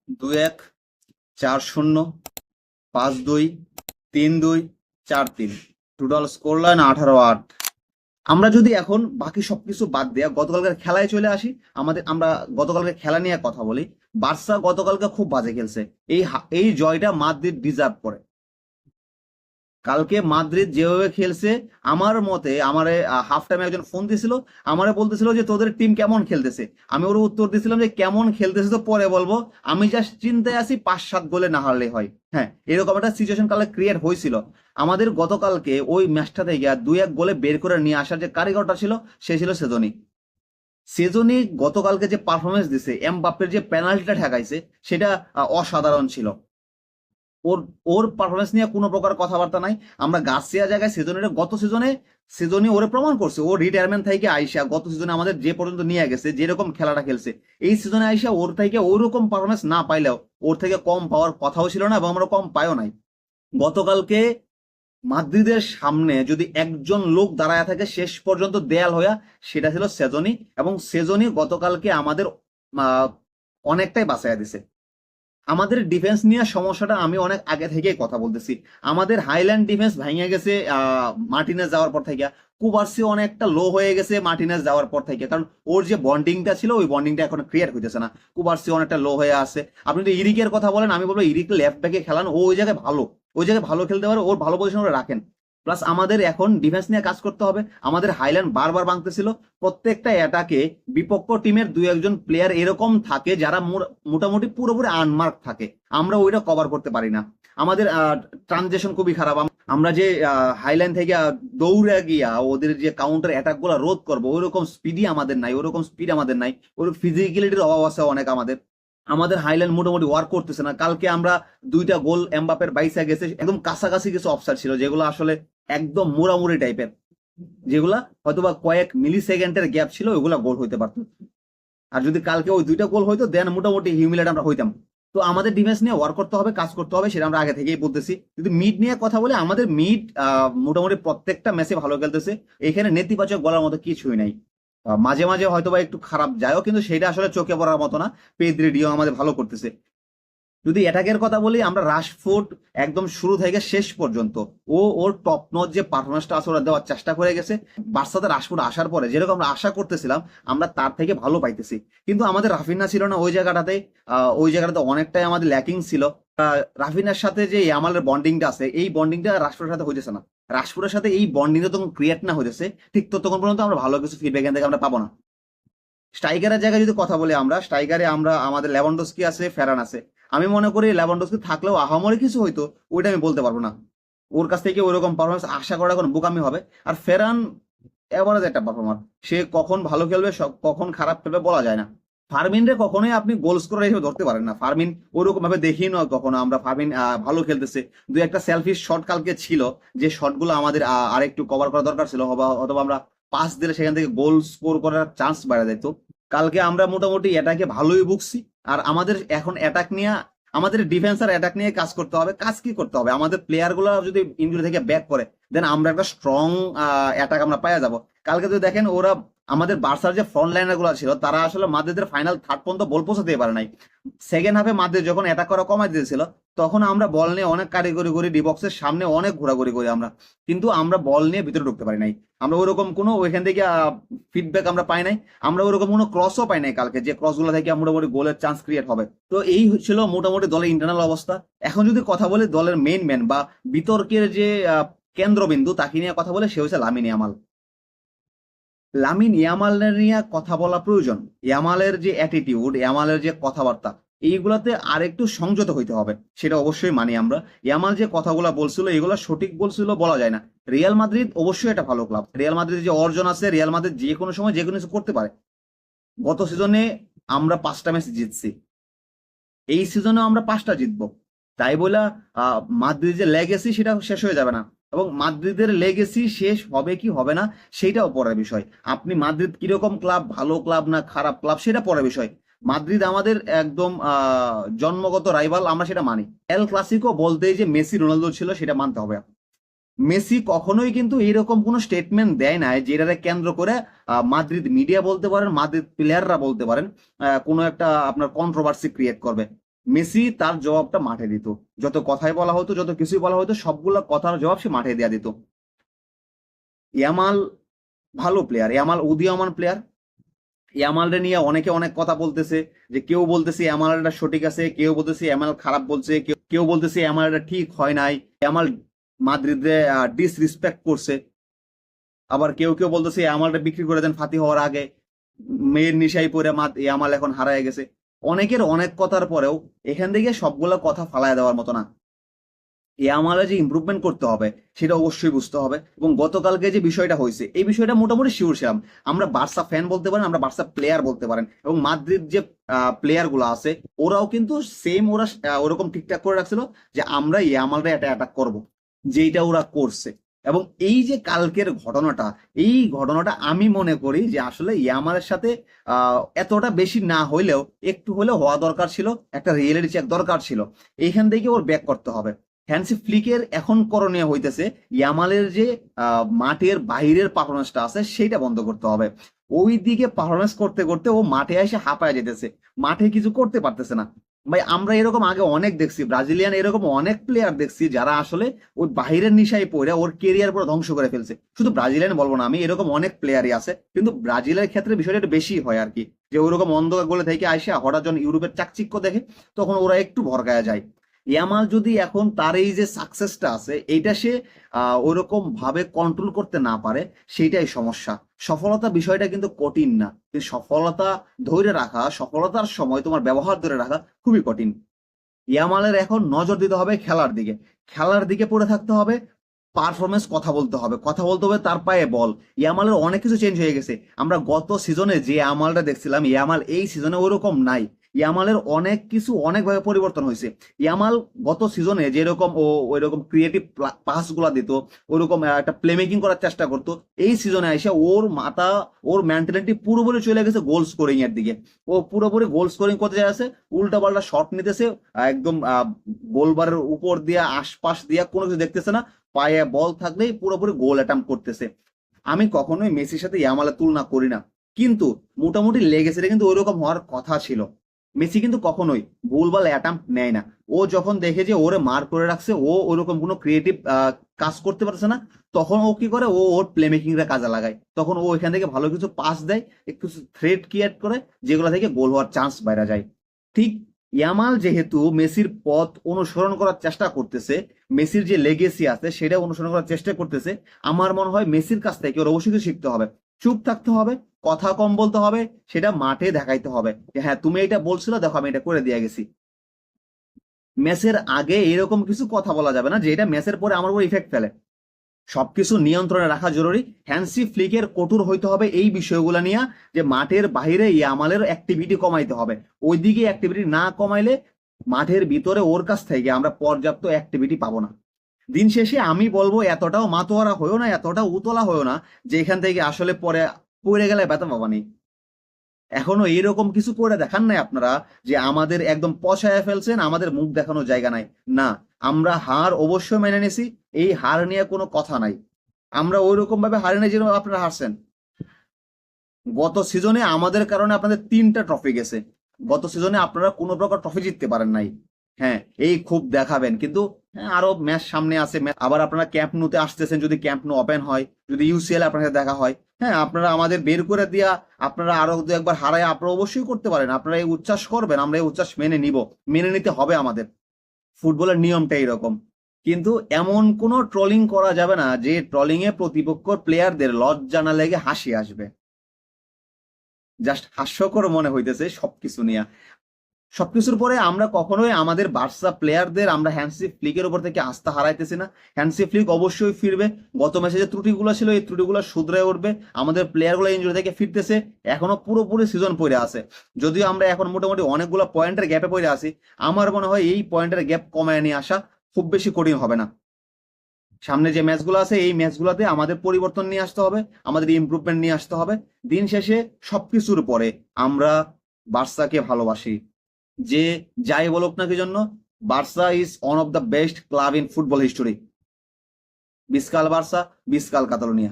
2-1, 4-0, 5-2, 3-2, 4-3। Total score line 18-8। আমরা যদি এখন বাকি সবকিছু বাদ দেয়া গতকালকের খেলায় চলে আসি, আমরা গতকালকের খেলা নিয়ে কথা বলি। বার্সা গতকালকে খুব বাজে খেলছে। এই জয়টা মাদ্রিদ ডিজার্ভ করে। কালকে মাদ্রিদ যেভাবে খেলছে, আমার মতে আমারে হাফ টাইমে একজন ফোন দিছিল, আমারে বলতেছিল যে তোদের টিম কেমন খেলতেছে। আমি ওর উত্তর দিছিলাম যে কেমন খেলতেছে তো পরে বলবো, আমি জাস্ট চিন্তায় আছি 5-7 গোলে না হারলে হয়। হ্যাঁ, এরকম একটা সিচুয়েশন কালে ক্রিয়েট হয়েছিল। আমাদের গতকালকে ওই ম্যাচটা থেকে 2-1 গোলে বের করে নিয়ে আসার যে কারিগরটা ছিল, সে ছিল সেজনি। সেজনি গতকালকে যে পারফরমেন্স দিছে, এমবাপ্পের যে পেনাল্টিটা ঠেকাইছে, সেটা অসাধারণ ছিল। ওর ওর পারফরমেন্স নিয়ে কোনো প্রকার কথাবার্তা নাই। আমরা গার্সিয়া জায়গায় গত সিজনে ওরে প্রমাণ করছে। ও রিটায়ারমেন্ট থেকে আইসা গত সিজনে আমাদের যে পর্যন্ত নিয়ে গেছে, যেরকম খেলাটা খেলছে, এই সিজনে আইসা ওর থেকে ওইরকম পারফরমেন্স না পাইলেও ওর থেকে কম পাওয়ার কথাও ছিল না, এবং আমরা কম পাইও নাই। গতকালকে মাদ্রিদের সামনে যদি একজন লোক দাঁড়ায় থাকে শেষ পর্যন্ত দেয়াল হইয়া, সেটা ছিল সেজনি। এবং সেজনি গতকালকে আমাদের অনেকটাই বাঁচাইয়া দিছে। আমাদের ডিফেন্স নিয়ে সমস্যাটা আমি অনেক আগে থেকেই কথা বলতেছি। আমাদের হাইল্যান্ড ডিফেন্স ভেঙে গেছে মার্টিনেজ যাওয়ার পর থেকে। কুবার্সি অনেকটা লো হয়ে গেছে মার্টিনেজ যাওয়ার পর থেকে, কারণ ওর যে বন্ডিংটা ছিল ওই বন্ডিংটা এখন ক্রিয়েট হইতেছে না। কুবার্সি অনেকটা লো হয়ে আছে। আপনি যদি ইরিকের কথা বলেন, আমি বলবো ইরিক লেফট ব্যাকে খেলান, ও ওই জায়গায় ভালো, ওই জায়গায় ভালো খেলতে পারে, ওর ভালো পজিশন রাখেন। প্লাস আমাদের এখন ডিফেন্স নিয়ে কাজ করতে হবে। আমাদের হাইল্যান্ড বারবার ভাঙতেছিল। প্রত্যেকটা অ্যাটাকে বিপক্ষ টিমের 2-1 প্লেয়ার এরকম থাকে যারা মোটামুটি পুরোপুরি আনমার্ক থাকে। আমরা ওইটা কভার করতে পারি না। আমাদের ট্রানজেকশন খুবই খারাপ। আমরা যে হাইলাইন থেকে দৌড়ে গিয়া ওদের যে কাউন্টার অ্যাটাক গুলা রোধ করবো, ওইরকম স্পিডই আমাদের নাই, ওরকম স্পিড আমাদের নাই, ওর ফিজিক্যালিটির অভাব আছে অনেক আমাদের। আমাদের হাইলাইন মোটামুটি ওয়ার্ক করতেছে না। কালকে আমরা 2টা গোল এমবাপের বাইসা গেছে, একদম কাছাকাছি কিছু অফসাইড ছিল, যেগুলো আসলে একদম মোড়ামুড়ি টাইপের, যেগুলা হয়তোবা কয়েক মিলি সেকেন্ডের গ্যাপ ছিল, ওইগুলা গোল হইতে পারতো। আর যদি কালকে ওই 2টা গোল হইতো, দেন মোটামুটি হিউমিলেট আমরা হইতাম। তো আমাদের ডিফেন্স নিয়ে ওয়ার্ক করতে হবে, কাজ করতে হবে, সেটা আমরা আগে থেকেই বলতেছি। যদি মিড নিয়ে কথা বলে, আমাদের মিড মোটামুটি প্রত্যেকটা ম্যাচে ভালো খেলতেছে। এখানে নেতিবাচক বলার মতো কিছুই নাই। মাঝে মাঝে হয়তোবা একটু খারাপ যায়ও, কিন্তু সেটা আসলে চোখে পড়ার মতো না। পেদ্রি ডিও আমাদের ভালো করতেছে। যদি অ্যাটাকের কথা বলি, আমরা রাশফোর্ড একদম শুরু থেকে শেষ পর্যন্ত ওর টপ নচ যে পারফরমেন্সটা আছে ওরা দেওয়ার চেষ্টা করে গেছে। বার্সাতে রাশফোর্ড আসার পরে যেরকম আমরা আশা করতেছিলাম, আমরা তার থেকে ভালো পাইতেছি। কিন্তু আমাদের রাফিনা ছিল না ওই জায়গাটাতে। ওই জায়গাটাতে অনেকটাই আমাদের ল্যাকিং ছিল। রাফিনার সাথে যে ইয়ামালের বন্ডিংটা আছে, এই বন্ডিংটা রাশফোর্ডের সাথে হইতেছে না। রাশফোর্ডের সাথে এই বন্ডিংটা তখন ক্রিয়েট না হইতেছে, ঠিক ততক্ষণ পর্যন্ত আমরা ভালো কিছু ফিডব্যাক এখান থেকে আমরা পাবো না। স্ট্রাইকারের জায়গায় যদি কথা বলি, আমরা স্ট্রাইকারে আমাদের লেভানডস্কি আছে, ফেরান আছে। আমি মনে করি লেভানডস্কি থাকলেও আহামরি কিছু হইতো, ওইটা আমি বলতে পারবো না। ওর কাছ থেকে ওইরকম পারফরমেন্স আশা করা কোনো বোকামি হবে। আর ফেরান এভারেজ একটা পারফর্মার। সে কখন ভালো খেলবে, কখন খারাপ খেলবে বলা যায় না। ফারমিনরে কখনোই আপনি গোল স্কোরার হিসেবে ধরতে পারেন না। ফারমিন ওইরকম ভাবে দেখি না কখনো আমরা ফারমিন ভালো খেলতেছে। 2-1 সেলফিশ শট কালকে ছিল, যে শটগুলো আমাদের আরেকটু কভার করা দরকার ছিল, অথবা আমরা পাস দিলে সেখান থেকে গোল স্কোর করার চান্স বেড়ে যেত। কালকে আমরা মোটামুটি অ্যাটাকে ভালোই ভুগছি। আর আমাদের এখন অ্যাটাক নিয়ে, আমাদের ডিফেন্স আর অ্যাটাক নিয়ে কাজ করতে হবে। কাজ কি করতে হবে, আমাদের প্লেয়ার গুলো যদি ইনজুরি থেকে ব্যাক করে, দেন আমরা একটা স্ট্রং অ্যাটাক আমরা পাওয়া যাব। কালকে যদি দেখেন, ওরা আমাদের বার্সার যে ফ্রন্ট লাইনার গুলো ছিল, তারা আসলে মাদ্রিদের ফাইনাল থার্ড পর্যন্ত বল পৌঁছাতে পারে নাই। সেকেন্ড হাফে মাদ্রিদ যখন অ্যাটাক করা কমাই দিয়েছিল, তখন আমরা বল নিয়ে অনেক কারিগরি করি, ডিবক্সের সামনে অনেক ঘোরাঘুরি করি আমরা, কিন্তু আমরা বল নিয়ে ভিতরে ঢুকতে পারি নাই। আমরা ওইরকম কোনো ওইখান থেকে ফিডব্যাক আমরা পাই নাই। আমরা ওইরকম কোনো ক্রসও পাই নাই কালকে, যে ক্রসগুলো থেকে মোটামুটি গোলের চান্স ক্রিয়েট হবে। তো এই ছিল মোটামুটি দলের ইন্টারনাল অবস্থা। এখন যদি কথা বলি দলের মেইন ম্যান বা বিতর্কের যে কেন্দ্রবিন্দু, তাকে নিয়ে কথা বলে, সে হচ্ছে লামিন ইয়ামাল। লামিন ইয়ামালের নিয়ে কথা বলা প্রয়োজন। ইয়ামালের যে অ্যাটিটিউড, ইয়ামালের যে কথাবার্তা, এইগুলাতে আরেকটু সংযত হইতে হবে, সেটা অবশ্যই মানি আমরা। ইয়ামাল যে কথাগুলো বলছিল, এগুলো সঠিক বলছিল বলা যায় না। রিয়াল মাদ্রিদ অবশ্যই একটা ভালো ক্লাব। রিয়াল মাদ্রিদ যে অর্জন আছে, রিয়াল মাদ্রিদ যে কোনো সময় যে কোনো কিছু করতে পারে। গত সিজনে আমরা 5টা ম্যাচ জিতছি, এই সিজনে আমরা 5টা জিতবো। তাই বলে মাদ্রিদ যে লেগেসি সেটা শেষ হয়ে যাবে না, এবং মাদ্রিদের লেগেসি শেষ হবে কি হবে না সেটাও পরের বিষয়। আপনি মাদ্রিদ কিরকম ক্লাব, ভালো ক্লাব না খারাপ ক্লাব, সেটা পরের বিষয়। মাদ্রিদ আমাদের একদম জন্মগত রাইভাল, আমরা সেটা মানি। এল ক্লাসিকো বলতেই যে মেসি রোনালদো ছিল, সেটা মানতে হবে। মেসি কখনোই কিন্তু এইরকম কোনো স্টেটমেন্ট দেয় না যেটাকে কেন্দ্র করে মাদ্রিদ মিডিয়া বলতে পারেন, মাদ্রিদ প্লেয়াররা বলতে পারেন, কোনো একটা আপনার কন্ট্রোভার্সি ক্রিয়েট করবে। মেসি তার জবাবটা মাঠে দিত। যত কথাই বলা হতো, যত কিছুই বলা হতো, সবগুলো কথার জবাব সে মাঠে দেওয়া দিত। ইয়ামাল ভালো প্লেয়ার, ইয়ামাল উদীয়মান প্লেয়ার। ইয়ামালরে নিয়ে অনেকে অনেক কথা বলতেছে, যে কেউ বলতেছে ইয়ামালটা সঠিক আছে, কেউ বলতেছে ইয়ামাল খারাপ বলছে, কেউ কেউ বলতেছে ইয়ামালটা ঠিক হয় নাই, ইয়ামাল মাদ্রিদে ডিসরিসপেক্ট করছে। আবার কেউ কেউ বলতেছে ইয়ামালটা বিক্রি করে দেন ফাতি হওয়ার আগে, মেয়ের নিশাই পড়ে ইয়ামাল এখন হারায় গেছে। অনেকের অনেক কথার পরেও এখান থেকে সবগুলো কথা ফালায় দেওয়ার মতো না। ইয়ামালে যে ইমপ্রুভমেন্ট করতে হবে সেটা অবশ্যই বুঝতে হবে। এবং গতকালকে যে বিষয়টা হয়েছে, এই বিষয়টা মোটামুটি শিওর ছিলাম। আমরা বার্সা ফ্যান বলতে পারেন, আমরা বার্সা প্লেয়ার বলতে পারেন, এবং মাদ্রিদ যে প্লেয়ার গুলো আছে ওরাও কিন্তু সেম, ওরা ওরকম ঠিকঠাক করে রাখছিল যে আমরা ইয়ামালরে একটা অ্যাটাক করব, যেটা ওরা করছে। এবং এই যে কালকের ঘটনাটা, এই ঘটনাটা আমি মনে করি যে আসলে ইয়ামালের সাথে এতটা বেশি না হইলেও একটু হলেও হওয়া দরকার ছিল, একটা রিয়েলিটি চেক দরকার ছিল। এইখান থেকে ওর ব্যাক করতে হবে। হ্যান্সি ফ্লিকের এখন করণীয় হইতেছে ইয়ামালের যে মাঠের বাইরের পারফরমেন্সটা আছে সেইটা বন্ধ করতে হবে। ওই দিকে পারফরমেন্স করতে করতে ও মাঠে এসে হাঁপায় যেতেছে, মাঠে কিছু করতে পারতেছে না। ভাই আমরা এরকম আগে অনেক দেখছি, ব্রাজিলিয়ান এরকম অনেক প্লেয়ার দেখছি যারা আসলে ওই বাহিরের নিশায় পড়ে ওর কেরিয়ার পুরো ধ্বংস করে ফেলছে। শুধু ব্রাজিলিয়ান বলবো না আমি, এরকম অনেক প্লেয়ারই আছে, কিন্তু ব্রাজিলের ক্ষেত্রে বিষয়টা একটু বেশি হয় আর কি, যে ওইরকম অন্ধকার গোলে থেকে আসে হঠাৎ যখন ইউরোপের চাকচিক্য দেখে তখন ওরা একটু ভরকায়া যায়। ইয়ামাল যদি এখন তার এই যে সাকসেসটা আছে এইটা সে ওইরকম ভাবে কন্ট্রোল করতে না পারে, সেইটাই সমস্যা। সফলতা বিষয়টা কিন্তু কঠিন না, কিন্তু সফলতা ধরে রাখা, সফলতার সময় তোমার ব্যবহার ধরে রাখা খুবই কঠিন। ইয়ামালের এখন নজর দিতে হবে খেলার দিকে, খেলার দিকে পড়ে থাকতে হবে, পারফরমেন্স কথা বলতে হবে, কথা বলতে হবে তার পায়ে বল। ইয়ামালের অনেক কিছু চেঞ্জ হয়ে গেছে। আমরা গত সিজনে যে ইয়ামালটা দেখছিলাম, ইয়ামাল এই সিজনে ওরকম নাই। ইয়ামালের অনেক কিছু অনেকভাবে পরিবর্তন হয়েছে। ইয়ামাল গত সিজনে যেরকম ও ওইরকম ক্রিয়েটিভ পাস গুলা দিত, ওইরকম একটা প্লে মেকিং করার চেষ্টা করতো, এই সিজনে এসে ওর মাথা, ওর মেন্টালিটি পুরোপুরি চলে গেছে গোল স্কোরিং এর দিকে। ও পুরোপুরি গোল স্কোরিং করতে যাচ্ছে, উল্টা পাল্টা শট নিতেছে, একদম গোলবারের উপর দিয়া আশপাশ দিয়া কোনো কিছু দেখতেছে না, পায়ে বল থাকলেই পুরোপুরি গোল অ্যাটেম্প করতেছে। আমি কখনোই মেসির সাথে ইয়ামালের তুলনা করি না, কিন্তু মোটামুটি লেগেছে, কিন্তু ওইরকম হওয়ার কথা ছিল। মেসি কিন্তু কখনোই ভুলভাল অ্যাটেম্প নেয় না। ও যখন দেখে যে ওরে মার করে রাখছে, ও ওইরকম কোনো ক্রিয়েটিভ কাজ করতে পারছে না, তখন ও কি করে, ও ওর প্লে মেকিংটা কাজে লাগায়। তখন ও এখান থেকে ভালো কিছু পাস দেয়, একটু থ্রেট ক্রিয়েট করে, যেগুলো থেকে গোল হওয়ার চান্স বাইরে যায়। ঠিক ইয়ামাল যেহেতু মেসির পথ অনুসরণ করার চেষ্টা করতেছে, মেসির যে লেগেসি আছে সেটা অনুসরণ করার চেষ্টা করতেছে, আমার মনে হয় মেসির কাছ থেকে ওর অবশ্যই কিছু শিখতে হবে। চুপ থাকতে হবে, কথা কম বলতে হবে, সেটা মাঠে দেখাইতে হবে যে হ্যাঁ তুমি এটা বলছিলে, দেখো আমি এটা করে দিয়ে গেছি। ম্যাচের আগে এরকম কিছু কথা বলা যাবে না যে এটা ম্যাচের পরে আমার উপর ইফেক্ট ফেলে। সবকিছু নিয়ন্ত্রণে রাখা জরুরি। হ্যান্সি ফ্লিকের কঠোর হইতে হবে এই বিষয়গুলো নিয়ে, যে মাঠের বাইরে ইয়ামালের অ্যাক্টিভিটি কমাইতে হবে। ওইদিকে অ্যাক্টিভিটি না কমাইলে মাঠের ভিতরে ওর কাছ থেকে আমরা পর্যাপ্ত অ্যাক্টিভিটি পাবো না। দিন শেষে আমি বলবো এতটাও মাতোয়ারা হয়েও না, এতটাও উতলা হয়েও না যে এখান থেকে আসলে পরে পড়ে গেলে ব্যথা পাবা নেই। এখনো এইরকম কিছু করে দেখান নাই আপনারা যে আমাদের একদম পচায় ফেলছেন, আমাদের মুখ দেখানোর জায়গা নাই। না, আমরা হার অবশ্যই মেনে নিছি, এই হার নিয়ে কোনো কথা নাই। আমরা ওই রকম ভাবে হারি নাই যেরকম আপনারা হারছেন। গত সিজনে আমাদের কারণে আপনাদের 3টা ট্রফি গেছে, গত সিজনে আপনারা কোনো প্রকার ট্রফি জিততে পারেন নাই। হ্যাঁ, এই খুব দেখাবেন, কিন্তু হ্যাঁ, আরো ম্যাচ সামনে আছে। আবার আপনারা ক্যাম্প নুতে আসতেছেন, যদি ক্যাম্প নু ওপেন হয়, যদি ইউসিএল আপনার সাথে দেখা হয়, হ্যাঁ আপনারা আমাদের বের করে দিয়া আপনারা আরো দু একবার হারায় আপনারা অবশ্যই করতে পারেন। আপনারা এই উচ্ছ্বাস করবেন, আমরা এই উচ্ছ্বাস মেনে নিব, মেনে নিতে হবে আমাদের। ফুটবলের নিয়মটা এইরকম। কিন্তু এমন কোনো ট্রলিং করা যাবে না যে ট্রলিং এ প্রতিপক্ষ প্লেয়ারদের লজ্জা না লেগে হাসি আসবে। জাস্ট হাস্যকর মনে হইতেছে সবকিছু নিয়ে। সবকিছুর পরে আমরা কখনোই আমাদের বার্সা প্লেয়ারদের আমরা হ্যান্সি ফ্লিকের উপর থেকে আস্থা হারাইতেছি না। হ্যান্সি ফ্লিক অবশ্যই ফিরবে, গত ম্যাচে যে ত্রুটিগুলো ছিল এই ত্রুটিগুলো শুধরে উঠবে, আমাদের প্লেয়ারগুলো ইনজুরি থেকে ফিরতেছে, এখনো পুরোপুরি সিজন পড়ে আছে। যদিও আমরা এখন মোটামুটি অনেকগুলো পয়েন্টের গ্যাপে পড়ে আছি, আমার মনে হয় এই পয়েন্টের গ্যাপ কমায় নিয়ে আসা খুব বেশি কঠিন হবে না। সামনে যে ম্যাচগুলো আছে এই ম্যাচগুলোতে আমাদের পরিবর্তন নিয়ে আসতে হবে, আমাদের ইমপ্রুভমেন্ট নিয়ে আসতে হবে। দিন শেষে সবকিছুর পরে আমরা বার্সাকে ভালোবাসি, যে যাই বলুক না কি জন্য, Barca is one of the best club in football history. বিস্কাল বার্সা, বিস্কাল কাতালোনিয়া।